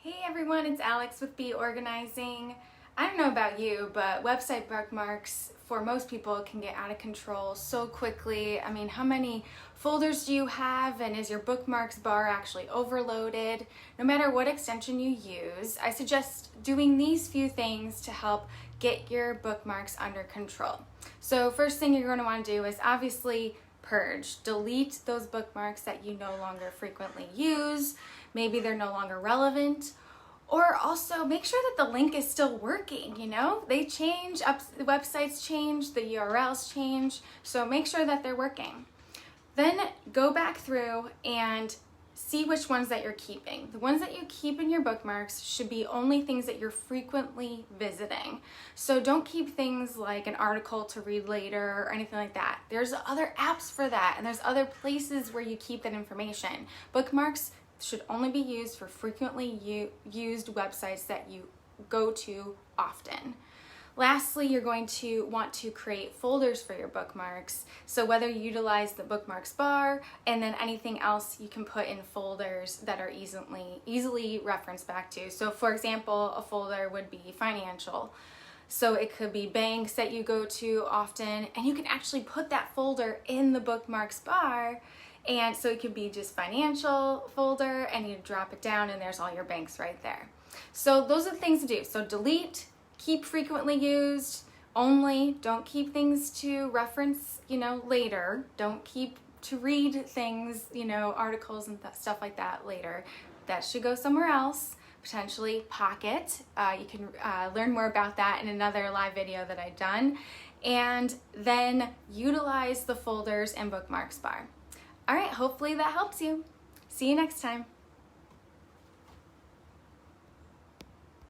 Hey everyone, it's Alex with Be Organizing. I don't know about you, but website bookmarks for most people can get out of control so quickly. I mean, how many folders do you have, and is your bookmarks bar actually overloaded? No matter what extension you use, I suggest doing these few things to help get your bookmarks under control. So first thing you're going to want to do is obviously purge. Delete those bookmarks that you no longer frequently use. Maybe they're no longer relevant. Or also make sure that the link is still working, They change, the websites change, the URLs change, so make sure that they're working. Then go back through and see which ones that you're keeping. The ones that you keep in your bookmarks should be only things that you're frequently visiting. So don't keep things like an article to read later or anything like that. There's other apps for that, and there's other places where you keep that information. Bookmarks should only be used for frequently used websites that you go to often. Lastly, you're going to want to create folders for your bookmarks. So whether you utilize the bookmarks bar and then anything else you can put in folders that are easily referenced back to. So for example, a folder would be financial. So it could be banks that you go to often, and you can actually put that folder in the bookmarks bar. And so it could be just financial folder, and you drop it down and there's all your banks right there. So those are the things to do. So delete, keep frequently used only, don't keep things to reference, later. Don't keep to read things, articles and stuff like that later. That should go somewhere else. Potentially pocket. You can learn more about that in another live video that I've done. And then utilize the folders and bookmarks bar. All right, hopefully that helps you. See you next time.